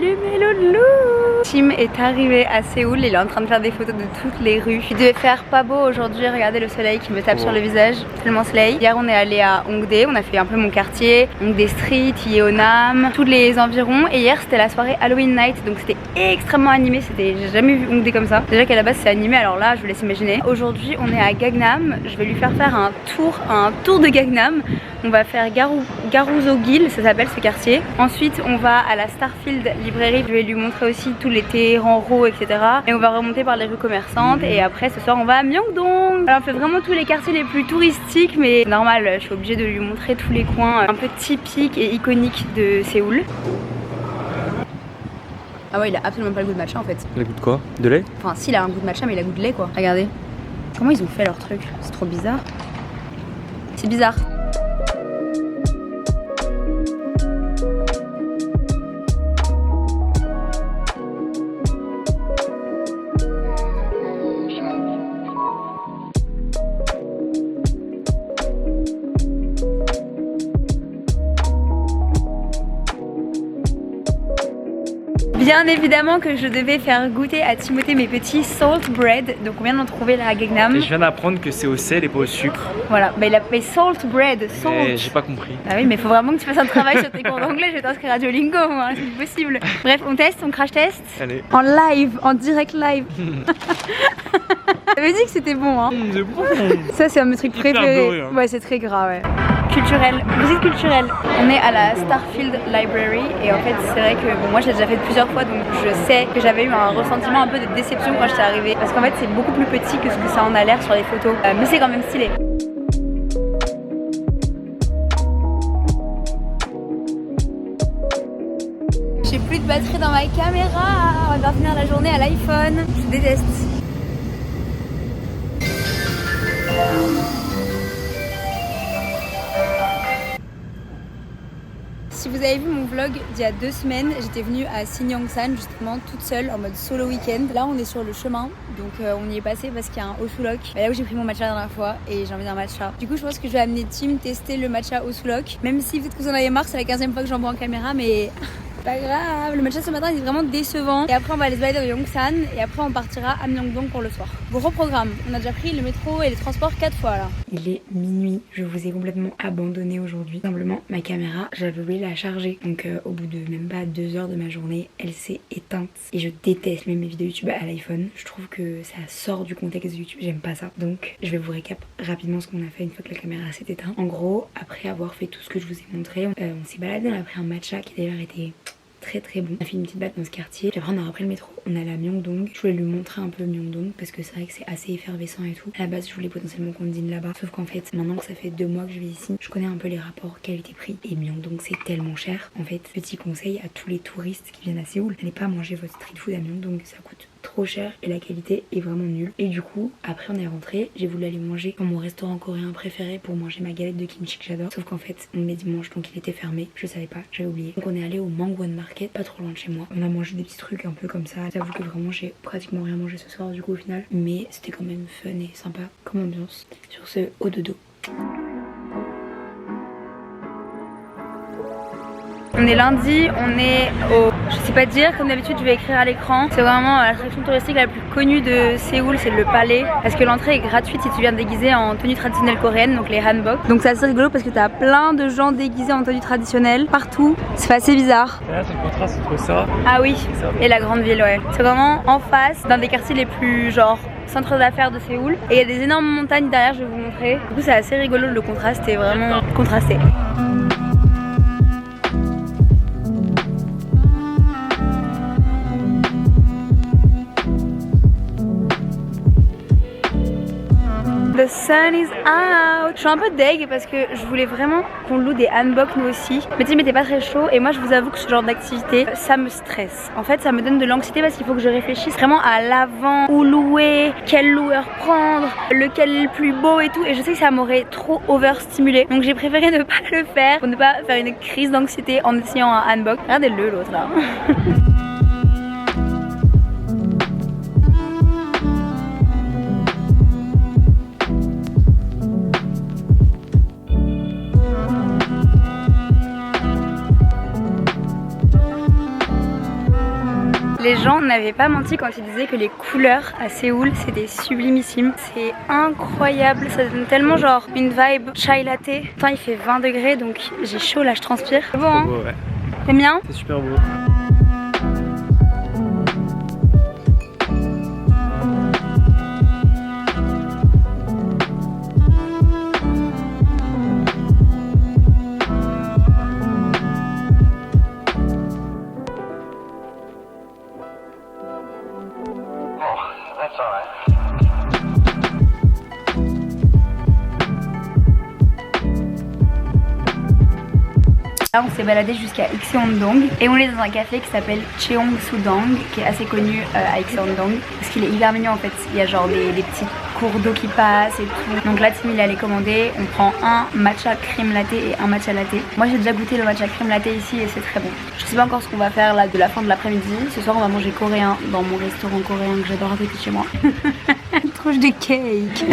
Salut mes loulous. Tim est arrivé à Séoul, il est en train de faire des photos de toutes les rues. Il devait faire pas beau aujourd'hui, regardez le soleil qui me tape sur le visage, tellement soleil. Hier on est allé à Hongdae, on a fait un peu mon quartier, Hongdae Street, Yeonam, tous les environs. Et hier c'était la soirée Halloween Night, donc c'était extrêmement animé, j'ai jamais vu Hongdae comme ça. Déjà qu'à la base c'est animé, alors là je vous laisse imaginer. Aujourd'hui on est à Gangnam, je vais lui faire un tour de Gangnam. On va faire Garuzo-gil, ça s'appelle ce quartier. Ensuite on va à la Starfield Librairie, je vais lui montrer aussi tous les Tehran, etc. Et on va remonter par les rues commerçantes et après ce soir on va à Myeongdong. Alors on fait vraiment tous les quartiers les plus touristiques, mais normal, je suis obligée de lui montrer tous les coins un peu typiques et iconiques de Séoul. Ah ouais, il a absolument pas le goût de matcha en fait. Il a le goût de quoi? De lait? Enfin si, il a un goût de matcha mais il a le goût de lait quoi. Regardez. Comment ils ont fait leur truc? C'est trop bizarre. C'est bizarre. Bien évidemment que je devais faire goûter à Timothée mes petits salt bread. Donc on vient d'en trouver là à Gangnam. Et je viens d'apprendre que c'est au sel et pas au sucre. Voilà, bah il a fait salt bread, salt. Mais j'ai pas compris. Ah oui, mais il faut vraiment que tu fasses un travail sur tes cours d'anglais. Je vais t'inscrire à Duolingo, moi, c'est possible. Bref, on teste, on crash test. Allez. En live, en direct live. J'avais dit que c'était bon, hein. C'est bon. Ça c'est un de mes trucs préférés. Hein. Ouais, c'est très gras, ouais. Culturel, visite culturelle. On est à la Starfield Library et en fait c'est vrai que bon, moi j'ai déjà fait plusieurs fois, donc je sais que j'avais eu un ressentiment un peu de déception quand j'étais arrivée parce qu'en fait c'est beaucoup plus petit que ce que ça en a l'air sur les photos, mais c'est quand même stylé. J'ai plus de batterie dans ma caméra, on va devoir finir la journée à l'iPhone, je déteste. Si vous avez vu mon vlog d'il y a 2 semaines, j'étais venue à Sinyeongsan justement toute seule en mode solo week-end. Là on est sur le chemin, donc on y est passé parce qu'il y a un Osulok, là où j'ai pris mon matcha la dernière fois et j'ai envie d'un matcha. Du coup je pense que je vais amener Tim tester le matcha Osulok, même si peut-être que vous en avez marre, c'est la 15e fois que j'en bois en caméra, mais pas grave. Le matcha ce matin il est vraiment décevant. Et après on va aller se balader dans Yongsan et après on partira à Myeongdong pour le soir. Gros programme, on a déjà pris le métro et les transports 4 fois là. Il est minuit, je vous ai complètement abandonné aujourd'hui. Simplement ma caméra, j'avais oublié de la charger. Donc au bout de même pas 2 heures de ma journée, elle s'est éteinte. Et je déteste même mes vidéos YouTube à l'iPhone. Je trouve que ça sort du contexte de YouTube, j'aime pas ça. Donc je vais vous récap rapidement ce qu'on a fait une fois que la caméra s'est éteinte. En gros, après avoir fait tout ce que je vous ai montré, on s'est baladé, on a pris un matcha qui d'ailleurs était très bon. On a fait une petite balade dans ce quartier, puis après on a repris le métro, on est allé à Myeongdong. Je voulais lui montrer un peu Myeongdong parce que c'est vrai que c'est assez effervescent et tout. À la base je voulais potentiellement qu'on dîne là-bas, sauf qu'en fait maintenant que ça fait 2 mois que je vais ici, je connais un peu les rapports qualité-prix et Myeongdong c'est tellement cher. En fait, petit conseil à tous les touristes qui viennent à Séoul, n'allez pas manger votre street food à Myeongdong, ça coûte trop cher et la qualité est vraiment nulle. Et du coup après on est rentré, j'ai voulu aller manger dans mon restaurant coréen préféré pour manger ma galette de kimchi que j'adore, sauf qu'en fait on est dimanche donc il était fermé, je savais pas, j'avais oublié. Donc on est allé au Mangwon Market, pas trop loin de chez moi. On a mangé des petits trucs un peu comme ça. J'avoue que vraiment j'ai pratiquement rien mangé ce soir du coup au final, mais c'était quand même fun et sympa comme ambiance. Sur ce, au dodo. On est lundi, on est au... Je sais pas dire, comme d'habitude je vais écrire à l'écran. C'est vraiment l'attraction touristique la plus connue de Séoul, c'est le palais. Parce que l'entrée est gratuite si tu viens déguisé en tenue traditionnelle coréenne, donc les hanbok. Donc c'est assez rigolo parce que t'as plein de gens déguisés en tenue traditionnelle partout. C'est assez bizarre. Et là c'est le contraste entre ça. Ah oui, et la grande ville, ouais. C'est vraiment en face d'un des quartiers les plus genre centre d'affaires de Séoul. Et il y a des énormes montagnes derrière, je vais vous montrer. Du coup c'est assez rigolo, le contraste est vraiment contrasté. The sun is out. Je suis un peu deg parce que je voulais vraiment qu'on loue des hanbok nous aussi. Mais Tim était pas très chaud et moi je vous avoue que ce genre d'activité ça me stresse. En fait ça me donne de l'anxiété parce qu'il faut que je réfléchisse vraiment à l'avant, où louer, quel loueur prendre, lequel est le plus beau et tout. Et je sais que ça m'aurait trop overstimulé. Donc j'ai préféré ne pas le faire pour ne pas faire une crise d'anxiété en essayant un hanbok. Regardez-le l'autre là. Les gens n'avaient pas menti quand ils disaient que les couleurs à Séoul c'était sublimissime. C'est incroyable, ça donne tellement genre une vibe chai latte. Enfin il fait 20 degrés donc j'ai chaud là, je transpire. C'est beau hein? beau, ouais. T'aimes bien? C'est super beau. Là on s'est baladé jusqu'à Ikseondong et on est dans un café qui s'appelle Cheongsu-dong qui est assez connu à Ikseondong parce qu'il est hyper mignon en fait. Il y a genre des petits cours d'eau qui passent et tout. Donc là Tim il allait commander, on prend un matcha crème latte et un matcha latte. Moi j'ai déjà goûté le matcha crème latte ici et c'est très bon. Je sais pas encore ce qu'on va faire là de la fin de l'après-midi. Ce soir on va manger coréen dans mon restaurant coréen que j'adore à côté de chez moi. Tranche de cake.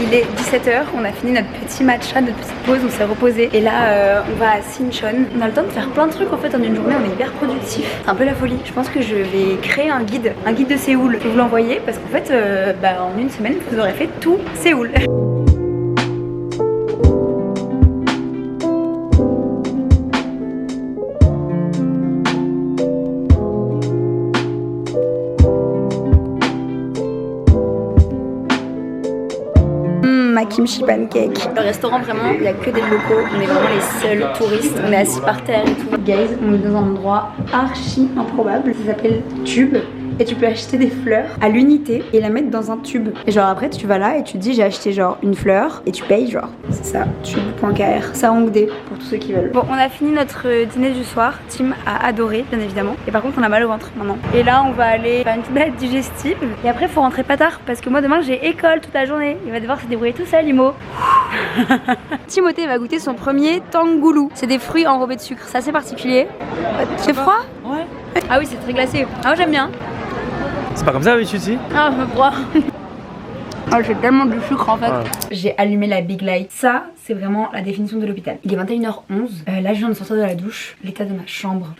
Il est 17h, on a fini notre petit matcha, notre petite pause, on s'est reposé et là on va à Sinchon. On a le temps de faire plein de trucs en fait en une journée, on est hyper productif. C'est un peu la folie. Je pense que je vais créer un guide de Séoul. Je vais vous l'envoyer parce qu'en fait en une semaine vous aurez fait tout Séoul. Ma kimchi pancake. Le restaurant vraiment il n'y a que des locaux, on est vraiment les seuls touristes, on est assis par terre et tout. Guys, on est dans un endroit archi improbable, ça s'appelle Tube. Et tu peux acheter des fleurs à l'unité et la mettre dans un tube. Et genre après tu vas là et tu te dis j'ai acheté genre une fleur et tu payes genre. C'est ça, tube.kr. Ça Hongdae pour tous ceux qui veulent. Bon on a fini notre dîner du soir. Tim a adoré bien évidemment. Et par contre on a mal au ventre maintenant. Et là on va aller faire une petite balade digestive. Et après faut rentrer pas tard parce que moi demain j'ai école toute la journée. Il va devoir se débrouiller tout seul Imo. Timothée va goûter son premier tangoulou. C'est des fruits enrobés de sucre. C'est assez particulier. C'est froid? Ouais. Ah oui c'est très glacé. Ah moi j'aime bien. C'est pas comme ça d'habitude, si? Ah, je me crois. Oh, j'ai tellement de sucre en fait. Ah. J'ai allumé la Big Light. Ça, c'est vraiment la définition de l'hôpital. Il est 21h11. Là, je viens de sortir de la douche. L'état de ma chambre.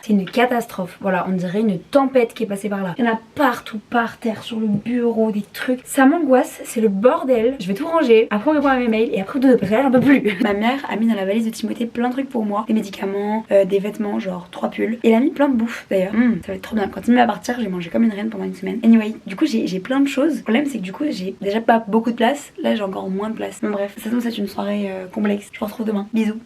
C'est une catastrophe. Voilà, on dirait une tempête qui est passée par là. Il y en a partout, par terre, sur le bureau, des trucs. Ça m'angoisse, c'est le bordel. Je vais tout ranger. Après, on répond à mes mails. Et après, parce que là, j'en peux plus. Ma mère a mis dans la valise de Timothée plein de trucs pour moi. Des médicaments, des vêtements, genre 3 pulls. Et elle a mis plein de bouffe d'ailleurs. Ça va être trop bien. Quand il va partir, j'ai mangé comme une reine pendant une semaine. Anyway, du coup, j'ai plein de choses. Le problème, c'est que du coup, j'ai déjà pas beaucoup de place. Là, j'ai encore moins de place. Bon, bref, ça c'est une soirée complexe. Je vous retrouve demain. Bisous.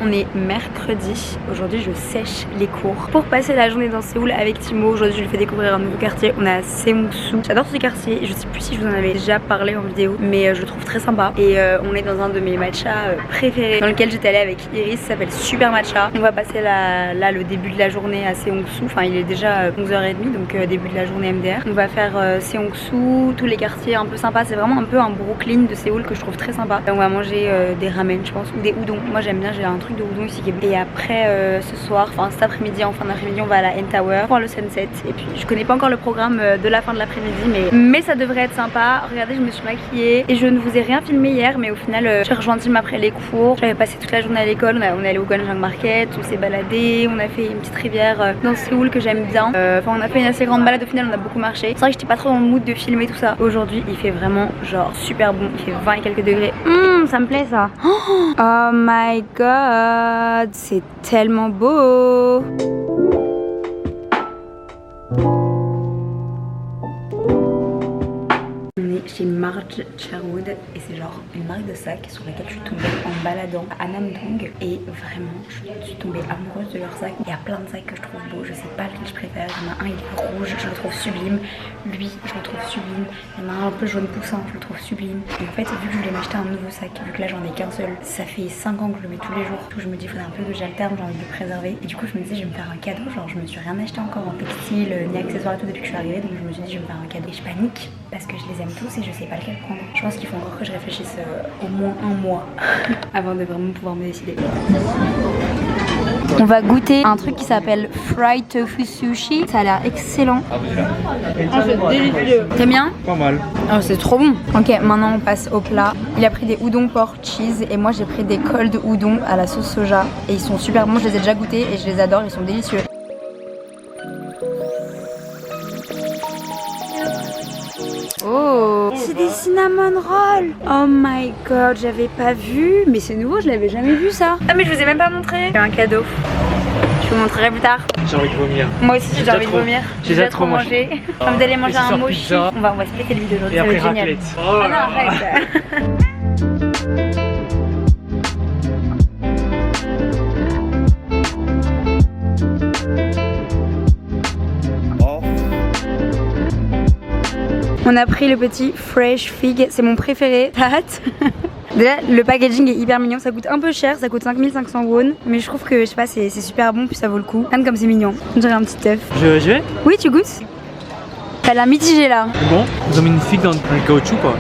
On est mercredi, aujourd'hui je sèche les cours pour passer la journée dans Séoul avec Timo. Aujourd'hui je lui fais découvrir un nouveau quartier, on est à Seongsu. J'adore ce quartier, je sais plus si je vous en avais déjà parlé en vidéo mais je le trouve très sympa. Et on est dans un de mes matchas préférés dans lequel j'étais allée avec Iris, ça s'appelle Super Matcha. On va passer là le début de la journée à Seongsu, enfin il est déjà 11h30 donc début de la journée MDR. On va faire Seongsu, tous les quartiers un peu sympas, c'est vraiment un peu un Brooklyn de Séoul que je trouve très sympa. On va manger des ramen je pense ou des udon, moi j'aime bien, j'ai un truc de udon ici qui est bon. Et après ce soir, enfin cet après-midi, en fin d'après-midi on va à la N-Tower voir le sunset. Et puis je connais pas encore le programme de la fin de l'après-midi mais ça devrait être sympa. Regardez je me suis maquillée et je ne vous ai rien filmé hier mais au final j'ai rejoint Tim après les cours. J'avais passé toute la journée à l'école, on est allé au Gwangjang Market, on s'est baladé, on a fait une petite rivière dans Séoul que j'aime bien. Enfin on a fait une assez grande balade, au final on a beaucoup marché. C'est vrai que j'étais pas trop dans le mood de filmer tout ça. Aujourd'hui il fait vraiment genre super bon, il fait 20 et quelques degrés. Ça me plaît ça. Oh my god, c'est tellement beau. On est chez Marge Sherwood et c'est genre une marque de sac sur laquelle je suis tombée en baladant à Namdong et vraiment je suis tombée amoureuse de leur sac. Il y a plein de sacs que je trouve beaux, je sais pas lequel je préfère. Il y en a un il est rouge, je le trouve sublime. Lui je le trouve sublime. Il y en a un peu jaune poussin, je le trouve sublime. Et en fait vu que je voulais m'acheter un nouveau sac, vu que là j'en ai qu'un seul, ça fait 5 ans que je le mets tous les jours. Je me dis il faudrait un peu que j'alterne, j'ai envie de le préserver. Et du coup je me disais je vais me faire un cadeau, genre je me suis rien acheté encore en textile ni accessoires et tout depuis que je suis arrivée. Donc je me suis dit je vais me faire un cadeau. Et je panique parce que je les aime tous et je sais pas lequel prendre. Je pense qu'il faut encore que je réfléchisse au moins un mois avant de vraiment pouvoir me décider. On va goûter un truc qui s'appelle Fried Tofu Sushi. Ça a l'air excellent. C'est délicieux. T'aimes bien? Pas mal. Oh, c'est trop bon. Ok, maintenant on passe au plat. Il a pris des udon pork cheese et moi j'ai pris des cold udon à la sauce soja. Et ils sont super bons, je les ai déjà goûtés et je les adore, ils sont délicieux. Oh, c'est des cinnamon rolls. Oh my god, j'avais pas vu. Mais c'est nouveau, je l'avais jamais vu ça. Ah mais je vous ai même pas montré. C'est un cadeau. Je vous montrerai plus tard. J'ai envie de vomir. Moi aussi j'ai envie de vomir. J'ai déjà trop mangé. Comme d'aller manger un mochi. On va splitter le vidéo aujourd'hui, ça va être génial. Oh ah non, arrête. On a pris le petit fresh fig, c'est mon préféré. T'as hâte? Déjà, le packaging est hyper mignon, ça coûte un peu cher, ça coûte 5500 won. Mais je trouve que, je sais pas, c'est super bon, puis ça vaut le coup. Même comme c'est mignon, on dirait un petit œuf. Je vais? Oui, tu goûtes? T'as l'air mitigé là. Bon, ils ont mis une figue dans le caoutchouc quoi.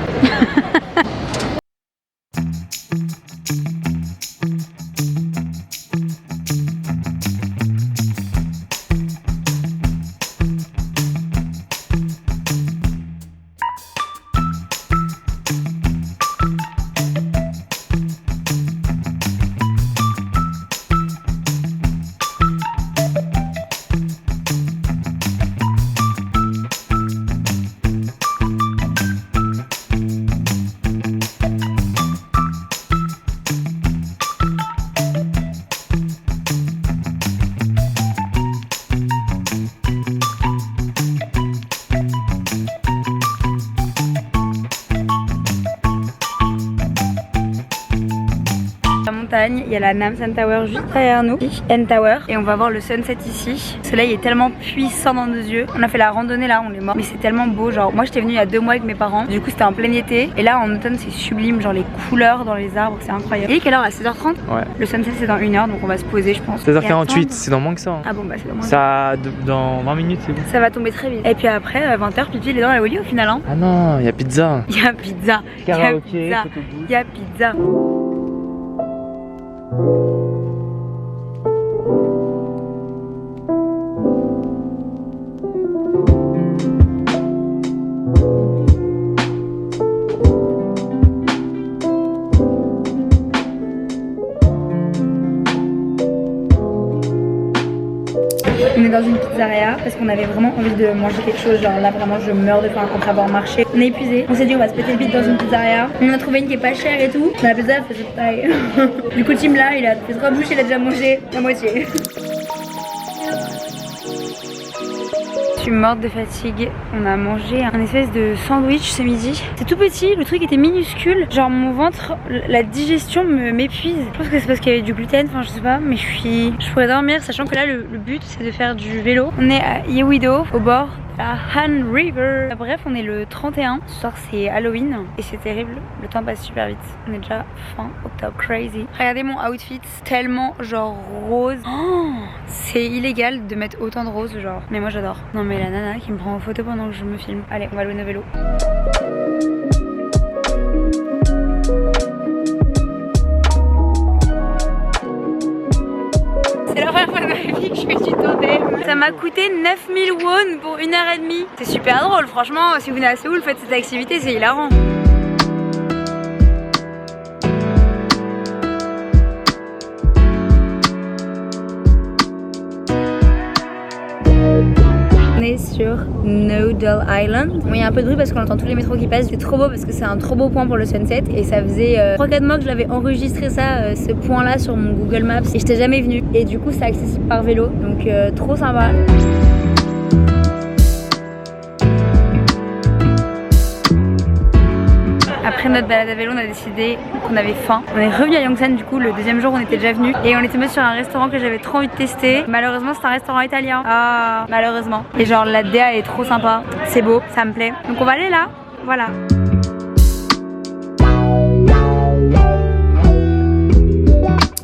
Il y a la Namsan Tower juste derrière nous, N Tower, et on va voir le sunset ici. Le soleil est tellement puissant dans nos yeux. On a fait la randonnée là, on est mort, mais c'est tellement beau. Genre moi j'étais venue il y a 2 mois avec mes parents, du coup c'était en plein été, et là en automne c'est sublime, genre les couleurs dans les arbres, c'est incroyable. Et quelle heure là? 16h30? Ouais. Le sunset c'est dans 1 heure, donc on va se poser je pense. 16h48, c'est dans moins que ça. Hein. Ah bon bah c'est dans moins. Ça dans 20 minutes c'est bon. Ça va tomber très vite. Et puis après 20h, Pipi il est dans la Woli au final hein. Ah non, il y a pizza. Il y a pizza. Karaoké, il y a pizza. On est dans une pizzeria parce qu'on avait vraiment envie de manger quelque chose. Genre là vraiment je meurs de faim après avoir marché. On est épuisé. On s'est dit on va se péter le bide dans une pizzeria. On a trouvé une qui est pas chère et tout. Mais la pizza elle fait cette taille. Du coup Tim là il a fait 3 bouches, il a déjà mangé la moitié. Je suis morte de fatigue. On a mangé un espèce de sandwich ce midi. C'est tout petit, le truc était minuscule. Genre mon ventre, la digestion m'épuise. Je pense que c'est parce qu'il y avait du gluten, enfin je sais pas, mais je pourrais dormir, sachant que là le but c'est de faire du vélo. On est à Yeouido, au bord de la Han River. Bref, on est le 31. Ce soir c'est Halloween et c'est terrible. Le temps passe super vite. On est déjà fin octobre, crazy. Regardez mon outfit, tellement genre rose. Oh, c'est illégal de mettre autant de rose genre. Mais moi j'adore. Non mais la nana qui me prend en photo pendant que je me filme. Allez, on va louer nos vélos. C'est la première fois de ma vie que je fais du tandem. Ça m'a coûté 9000 won pour 1h30. C'est super drôle, franchement. Si vous venez à Séoul, faites cette activité, c'est hilarant. On est sur Noodle Island. Bon, il y a un peu de bruit parce qu'on entend tous les métros qui passent. C'est trop beau parce que c'est un trop beau point pour le sunset. Et ça faisait 3-4 mois que je l'avais enregistré ça, ce point là sur mon Google Maps. Et j'étais jamais venue. Et du coup c'est accessible par vélo. Donc trop sympa. Après notre balade à vélo, on a décidé qu'on avait faim. On est revenu à Yongsan du coup, le deuxième jour on était déjà venu. Et on est tombé sur un restaurant que j'avais trop envie de tester. Malheureusement c'est un restaurant italien. Ah, malheureusement. Et genre la DA est trop sympa. C'est beau, ça me plaît. Donc on va aller là, voilà.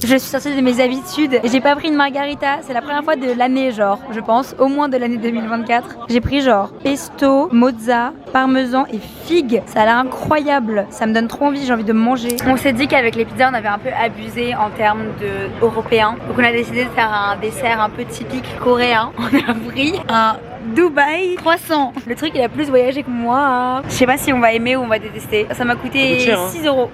Je suis sortie de mes habitudes et j'ai pas pris une margarita. C'est la première fois de l'année, genre, je pense, au moins de l'année 2024. J'ai pris genre pesto, mozza, parmesan et figue. Ça a l'air incroyable. Ça me donne trop envie, j'ai envie de manger. On s'est dit qu'avec les pizzas, on avait un peu abusé en termes de européens. Donc on a décidé de faire un dessert un peu typique coréen. On a pris un Dubaï croissant. Le truc il a plus voyagé que moi. Je sais pas si on va aimer ou on va détester. Ça m'a coûté cher, hein. 6 euros.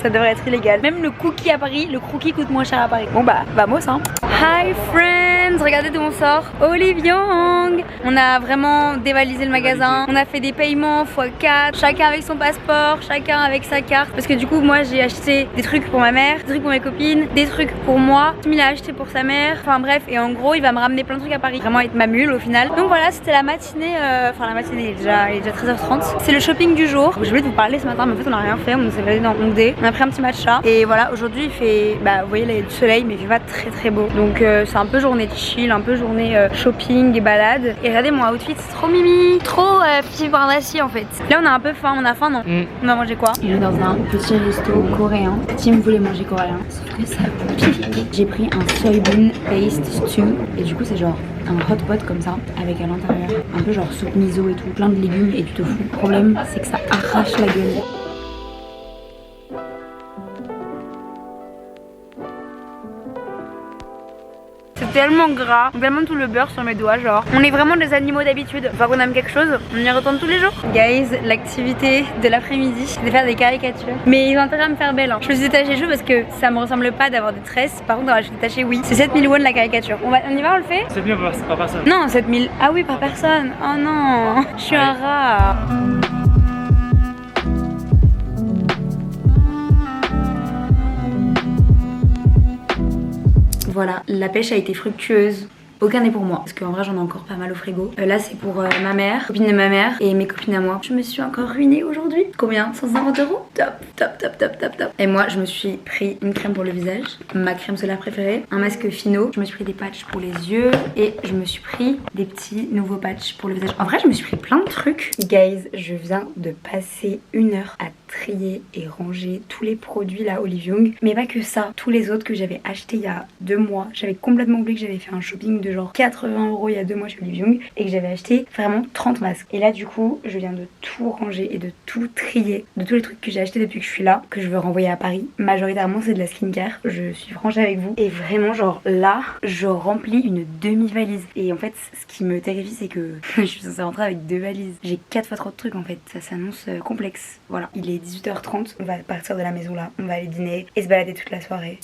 Ça devrait être illégal. Même le cookie à Paris, le cookie coûte moins cher à Paris. Bon bah, vamos hein. Hi friends, regardez d'où on sort. Olive Young. On a vraiment dévalisé le magasin. On a fait des paiements x4. Chacun avec son passeport, chacun avec sa carte. Parce que du coup moi j'ai acheté des trucs pour ma mère, des trucs pour mes copines, des trucs pour moi. Tim il a acheté pour sa mère. Enfin bref, et en gros il va me ramener plein de trucs à Paris. Vraiment être ma mule au final. Donc voilà, c'était la matinée. Enfin la matinée, il est déjà 13h30. C'est le shopping du jour. Je voulais vous parler ce matin, mais en fait on a rien fait. On s'est baladé dans Hongdae. On a pris un petit matcha. Et voilà, aujourd'hui il fait, bah vous voyez là il y a du soleil, mais il fait pas très beau. Donc c'est un peu journée de chill, un peu journée shopping et balade. Et regardez mon outfit, c'est trop mimi. Trop Philippe Bardassi en fait. Là on a un peu faim, on a faim non? On a mangé quoi? On est dans un petit resto coréen. Tim voulait manger coréen, sauf que ça pique. J'ai pris un soybean paste stew. Et du coup c'est genre un hot pot comme ça, avec à l'intérieur un peu genre soupe miso et tout, plein de légumes et du tofu. Le problème c'est que ça arrache la gueule. C'est tellement gras, tellement tout le beurre sur mes doigts, genre. On est vraiment des animaux d'habitude. Enfin qu'on aime quelque chose, on y retourne tous les jours. Guys, l'activité de l'après-midi, c'est de faire des caricatures. Mais ils ont intérêt à me faire belle. Hein. Je me suis détachée les cheveux parce que ça me ressemble pas d'avoir des tresses. Par contre, je suis détachée, oui. C'est 7000 won la caricature. On y va, on le fait? C'est bien par personne. Non, 7000. Ah oui, par personne. Oh non, je suis un rat. Voilà, la pêche a été fructueuse. Aucun n'est pour moi, parce qu'en vrai j'en ai encore pas mal au frigo. Là c'est pour ma mère, copine de ma mère et mes copines à moi. Je me suis encore ruinée aujourd'hui. Combien? 150 €? Top. Et moi je me suis pris une crème pour le visage, ma crème solaire préférée, un masque Fino, je me suis pris des patchs pour les yeux et je me suis pris des petits nouveaux patchs pour le visage. En vrai je me suis pris plein de trucs. Guys, je viens de passer 1 heure à trier et ranger tous les produits là Olive Young. Mais pas que ça, tous les autres que j'avais achetés il y a 2 mois. J'avais complètement oublié que j'avais fait un shopping de genre 80 € il y a 2 mois chez Olive Young et que j'avais acheté vraiment 30 masques. Et là du coup je viens de tout ranger et de tout trier, de tous les trucs que j'ai achetés depuis que je suis là, que je veux renvoyer à Paris. Majoritairement c'est de la skincare, je suis franche avec vous. Et vraiment genre là je remplis une demi-valise. Et en fait ce qui me terrifie c'est que je suis censée rentrer avec 2 valises. J'ai 4 fois trop de trucs en fait, ça s'annonce complexe. Voilà, il est 18h30, on va partir de la maison là, on va aller dîner et se balader toute la soirée.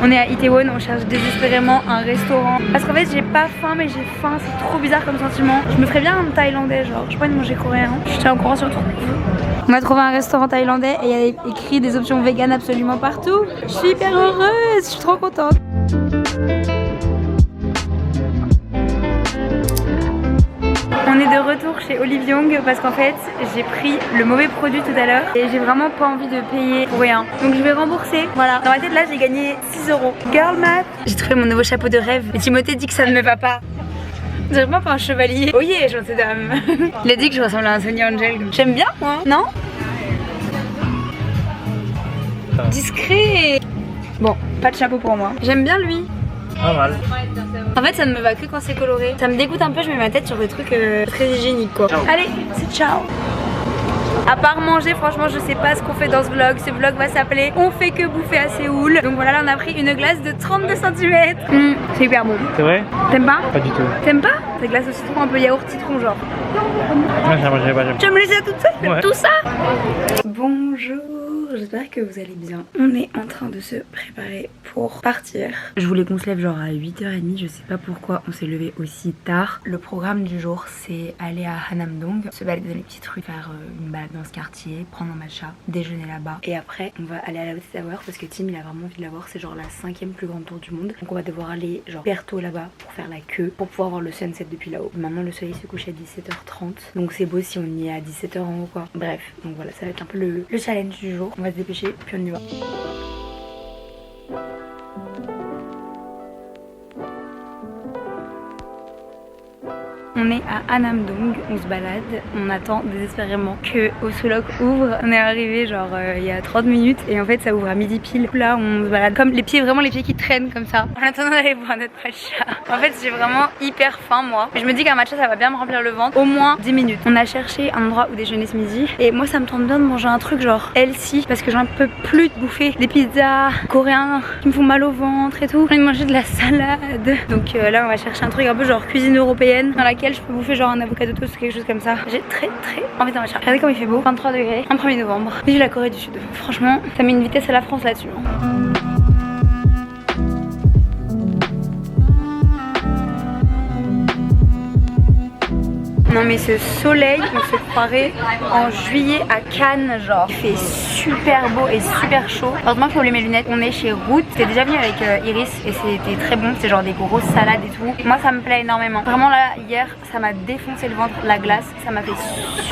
On est à Itaewon, on cherche désespérément un restaurant. Parce qu'en fait j'ai pas faim mais j'ai faim, c'est trop bizarre comme sentiment. Je me ferais bien un thaïlandais genre, j'ai pas envie de manger coréen. Je tiens au courant sur le truc. On a trouvé un restaurant thaïlandais et il y a écrit des options vegan absolument partout. Je suis hyper heureuse, je suis trop contente. On est de retour chez Olive Young parce qu'en fait j'ai pris le mauvais produit tout à l'heure et j'ai vraiment pas envie de payer pour rien. Donc je vais rembourser. Voilà. Dans ma tête là j'ai gagné 6 €. Girl math. J'ai trouvé mon nouveau chapeau de rêve. Et Timothée dit que ça ne me va pas. J'aimerais pas faire un chevalier. Oh yeah, gentille dame. Il a dit que je ressemble à un Sonia Angel. J'aime bien moi, non? Discret. Bon, pas de chapeau pour moi. J'aime bien lui. Pas mal. En fait ça ne me va que quand c'est coloré. Ça me dégoûte un peu, je mets ma tête sur des trucs très hygiéniques quoi. Ciao. Allez, c'est ciao. À part manger, franchement je sais pas ce qu'on fait dans ce vlog. Ce vlog va s'appeler On fait que bouffer à Séoul. Donc voilà, là on a pris une glace de 32 cm. C'est hyper bon. C'est vrai? T'aimes pas? Pas du tout. T'aimes pas? C'est glace au citron, un peu yaourt citron genre. Ouais, j'aimerais pas. Tu vas me laisser toute seule? Ouais. Tout ça? Bonjour, j'espère que vous allez bien. On est en train de se préparer pour partir. Je voulais qu'on se lève genre à 8h30, je sais pas pourquoi on s'est levé aussi tard. Le programme du jour c'est aller à Hanamdong, se balader dans les petites rues, faire une balade dans ce quartier, prendre un matcha, déjeuner là-bas. Et après on va aller à la Haute Tower parce que Tim il a vraiment envie de la voir, c'est genre la 5e plus grande tour du monde. Donc on va devoir aller genre hyper tôt là-bas pour faire la queue, pour pouvoir voir le sunset depuis là-haut. Maintenant le soleil se couche à 17h30, donc c'est beau si on y est à 17h en haut quoi. Bref, donc voilà, ça va être un peu le challenge du jour. On va se dépêcher, puis on y va. On est à Annam-dong, on se balade, on attend désespérément que Osulok ouvre. On est arrivé genre il y a 30 minutes et en fait ça ouvre à midi pile. Là on se balade comme les pieds, vraiment les pieds qui traînent comme ça. En attendant d'aller boire notre matcha. En fait j'ai vraiment hyper faim moi. Mais je me dis qu'un matcha ça va bien me remplir le ventre au moins 10 minutes. On a cherché un endroit où déjeuner ce midi et moi ça me tente bien de manger un truc genre healthy parce que j'en peux plus de bouffer des pizzas coréens qui me font mal au ventre et tout. J'ai envie de manger de la salade. Donc là on va chercher un truc un peu genre cuisine européenne dans laquelle je peux bouffer genre un avocado toast ou quelque chose comme ça. J'ai très envie d'un matcha. Regardez comme il fait beau, 23 degrés, un 1er novembre. Vive la Corée du Sud. Franchement, ça met une vitesse à la France là-dessus. Non mais ce soleil, on se croirait en juillet à Cannes genre. Il fait super beau et super chaud. Heureusement que je mets mes lunettes. On est chez Root. J'étais déjà venue avec Iris et c'était très bon. C'est genre des grosses salades et tout. Moi ça me plaît énormément. Vraiment là hier ça m'a défoncé le ventre, la glace. Ça m'a fait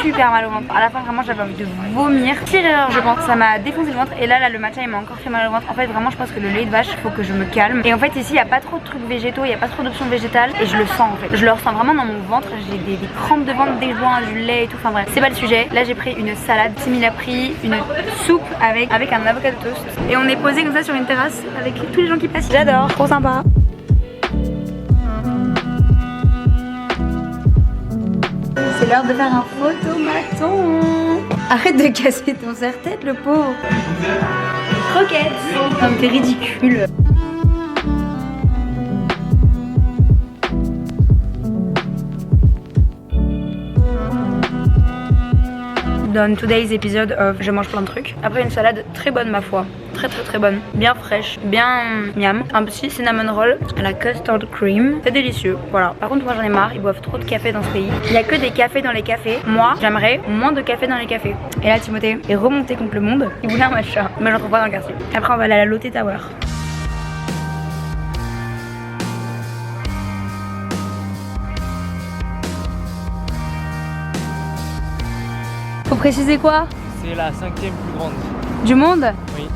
super mal au ventre. À la fin vraiment j'avais envie de vomir. Pire erreur je pense. Ça m'a défoncé le ventre et là le matcha il m'a encore fait mal au ventre. En fait vraiment je pense que le lait de vache il faut que je me calme. Et en fait ici il n'y a pas trop de trucs végétaux, il n'y a pas trop d'options végétales et je le sens en fait. Je le ressens vraiment dans mon ventre. J'ai des crampes de ventre dès que je bois du lait et tout, enfin bref, c'est pas le sujet. Là j'ai pris une salade, Simil a pris une soupe avec un avocado toast et on est posé comme ça sur une terrasse avec tous les gens qui passent. J'adore, trop sympa. C'est l'heure de faire un photomaton. Arrête de casser ton serre-tête le pauvre. Croquette. Non mais t'es ridicule. Dans today's episode of je mange plein de trucs. Après une salade très bonne ma foi. Très bonne. Bien fraîche, bien miam. Un petit cinnamon roll à la custard cream. C'est délicieux. Voilà. Par contre moi j'en ai marre, ils boivent trop de café dans ce pays. Il n'y a que des cafés dans les cafés. Moi j'aimerais moins de café dans les cafés. Et là Timothée est remonté contre le monde. Il voulait un matcha. Mais j'en trouve pas dans le quartier. Après on va aller à la Lotte Tower. Faut préciser quoi? C'est la 5e plus grande. Du monde? Oui.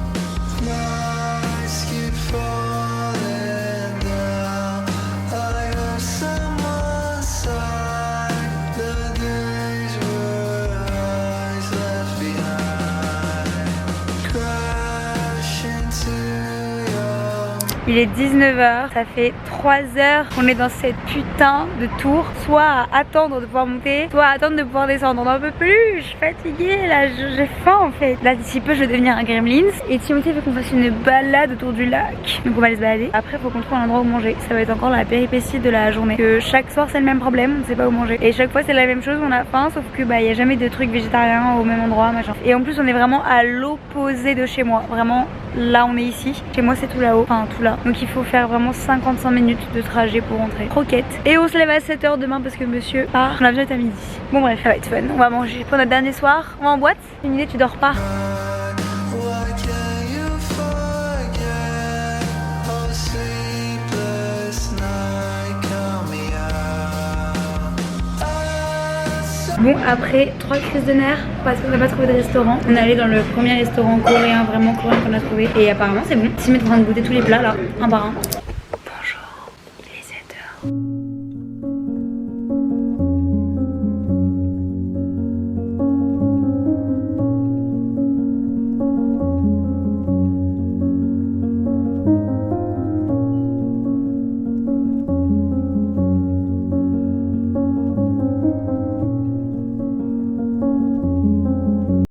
Il est 19h, ça fait 3 heures qu'on est dans cette putain de tour. Soit à attendre de pouvoir monter, soit à attendre de pouvoir descendre. On n'en peut plus, je suis fatiguée là, j'ai faim en fait. Là d'ici peu je vais devenir un gremlins. Et Timothée veut qu'on fasse une balade autour du lac. Donc on va aller se balader. Après il faut qu'on trouve un endroit où manger. Ça va être encore la péripétie de la journée. Que chaque soir c'est le même problème, on ne sait pas où manger. Et chaque fois c'est la même chose, on a faim, sauf que bah il n'y a jamais de trucs végétariens au même endroit, machin. Et en plus on est vraiment à l'opposé de chez moi. Vraiment là on est ici. Chez moi c'est tout là-haut, enfin tout là. Donc il faut faire vraiment 55 minutes de trajet pour rentrer. Croquette. Et on se lève à 7 h demain parce que monsieur part. L'avion est à midi. Bon bref, ça va être fun. On va manger pour notre dernier soir. On va en boîte. Une idée, tu dors pas. Bon, après 3 crises de nerfs parce qu'on n'a pas trouvé de restaurant, on est allé dans le premier restaurant coréen, vraiment coréen qu'on a trouvé. Et apparemment c'est bon. Tim est en train de goûter tous les plats là, un par un.